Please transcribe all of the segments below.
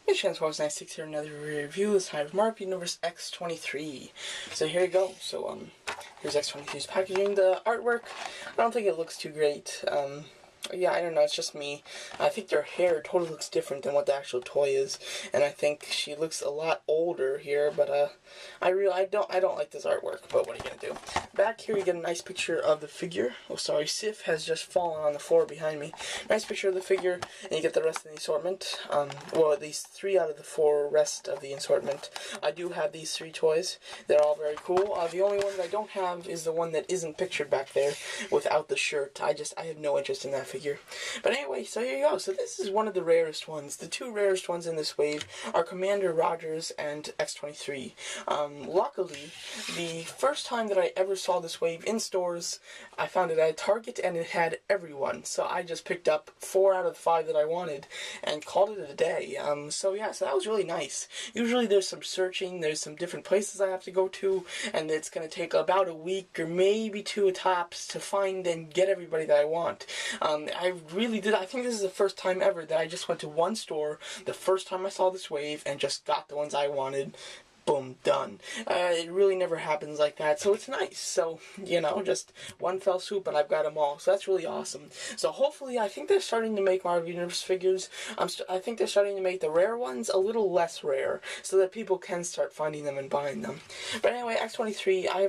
Hey Transformers96 here, another review, this time of Marvel Universe X-23. So here you go. Here's X-23's packaging. The artwork, I don't think it looks too great. Yeah, I don't know, it's just me. I think their hair totally looks different than what the actual toy is, and I think she looks a lot older here, but I don't like this artwork, but what are you gonna do? Back here you get a nice picture of the figure. Oh, sorry, Sif has just fallen on the floor behind me. Nice picture of the figure, and you get the rest of the assortment. Well, at least 3 out of the 4 rest of the assortment. I do have these 3 toys. They're all very cool. The only one that I don't have is the one that isn't pictured back there without the shirt. I have no interest in that figure. But anyway, so here you go. So this is one of the rarest ones. The 2 rarest ones in this wave are Commander Rogers and X-23. Luckily, the first time that I ever saw this wave in stores, I found it at Target and it had everyone. So I just picked up 4 out of 5 that I wanted and called it a day. So yeah, so that was really nice. Usually there's some searching, there's some different places I have to go to, and it's going to take about a week or maybe 2 tops to find and get everybody that I want. I think this is the first time ever that I just went to one store the first time I saw this wave and just got the ones I wanted. Boom, done. It really never happens like that, so it's nice. So, you know, just one fell swoop and I've got them all, so that's really awesome. So hopefully, I think they're starting to make Marvel Universe figures. I think they're starting to make the rare ones a little less rare, so that people can start finding them and buying them. But anyway, X-23, I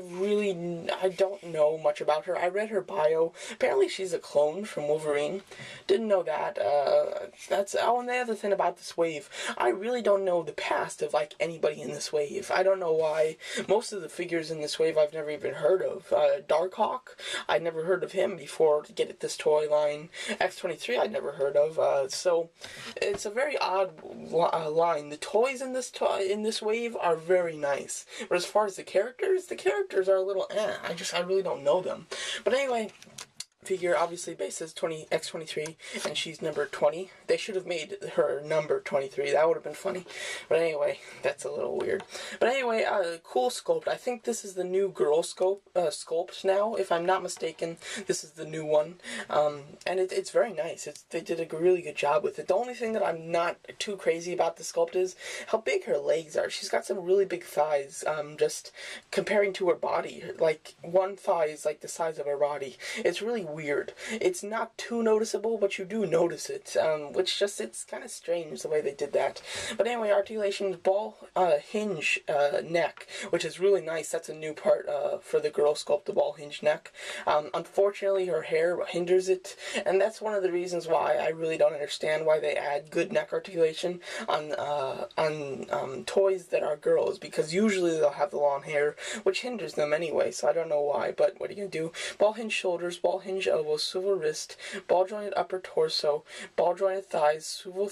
don't know much about her. I read her bio. Apparently she's a clone from Wolverine. Didn't know that. And the other thing about this wave, I really don't know the past of, like, anybody in this wave. I don't know why. Most of the figures in this wave I've never even heard of. Darkhawk, I'd never heard of him before to get this toy line. X-23 I'd never heard of. So it's a very odd line. The toys in this wave are very nice, but as far as the characters are a little I really don't know them. But anyway, figure obviously base says X-23 and she's number 20. They should have made her number 23. That would have been funny. But anyway, that's a little weird. But anyway, cool sculpt. I think this is the new girl sculpt now, if I'm not mistaken. This is the new one. And it's very nice. They did a really good job with it. The only thing that I'm not too crazy about the sculpt is how big her legs are. She's got some really big thighs. Just comparing to her body, like one thigh is like the size of her body. It's really weird. It's not too noticeable, but you do notice it, it's kind of strange the way they did that. But anyway, articulation, ball hinge neck, which is really nice. That's a new part for the girl sculpt, the ball hinge neck. Unfortunately, her hair hinders it, and that's one of the reasons why I really don't understand why they add good neck articulation on toys that are girls, because usually they'll have the long hair, which hinders them anyway, so I don't know why, but what are you gonna do? Ball hinge shoulders, ball hinge elbow, swivel wrist, ball jointed upper torso, ball jointed thighs, swivel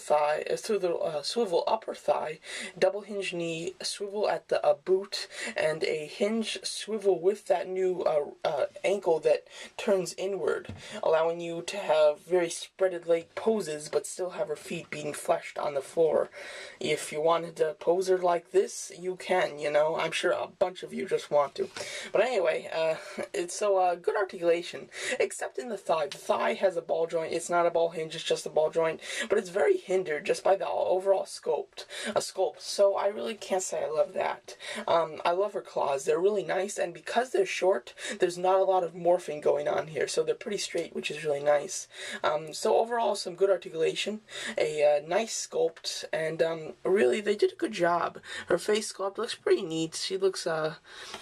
upper thigh, double hinge knee, swivel at the boot, and a hinge swivel with that new ankle that turns inward, allowing you to have very spreaded leg poses, but still have her feet being fleshed on the floor. If you wanted to pose her like this, you can, you know. I'm sure a bunch of you just want to. But anyway, it's good articulation, except in the thigh. The thigh has a ball joint. It's not a ball hinge, it's just a ball joint, but it's very hindered just by the overall sculpt. So I really can't say I love that. I love her claws. They're really nice, and because they're short, there's not a lot of morphing going on here, so they're pretty straight, which is really nice. So overall, some good articulation, a nice sculpt, and really, they did a good job. Her face sculpt looks pretty neat. She looks,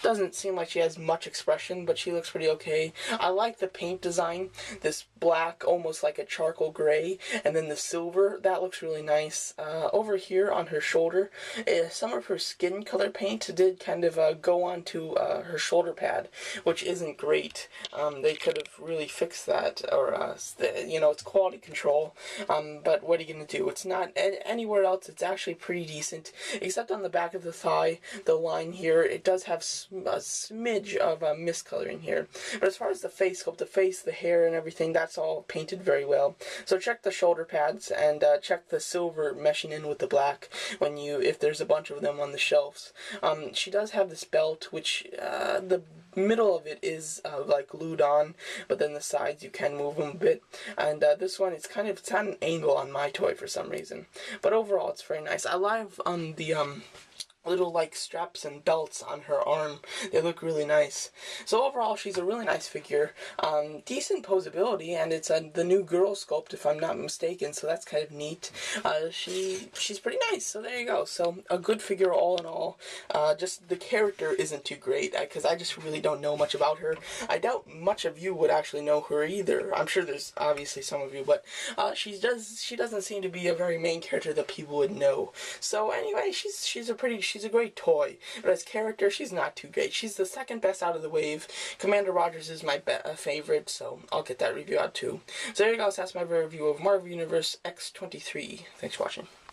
doesn't seem like she has much expression, but she looks pretty okay. I like the paint design. This black, almost like a charcoal gray, and then the silver, that looks really nice. Over here on her shoulder, some of her skin color paint did kind of go onto her shoulder pad, which isn't great. They could have really fixed that, or, you know, it's quality control, but what are you going to do? It's not anywhere else. It's actually pretty decent, except on the back of the thigh, the line here, it does have a smidge of miscoloring here. But as far as the face sculpt, the face, the hair, and everything, that's all painted very well. So check the shoulder pads, and check the silver meshing in with the black if there's a bunch of them on the shelves. She does have this belt, which the middle of it is like glued on, but then the sides you can move them a bit. And this one, it's at an angle on my toy for some reason. But overall, it's very nice. I love the little like straps and belts on her arm. They look really nice. So overall, she's a really nice figure. Decent posability, and it's the new girl sculpt if I'm not mistaken, so that's kind of neat. She's pretty nice, so there you go. So a good figure all in all. Just the character isn't too great, because I just really don't know much about her. I doubt much of you would actually know her either. I'm sure there's obviously some of you, but she doesn't seem to be a very main character that people would know. So anyway, she's a great toy, but as character, she's not too great. She's the second best out of the wave. Commander Rogers is my favorite, so I'll get that review out too. So there you go, so that's my review of Marvel Universe X-23. Thanks for watching.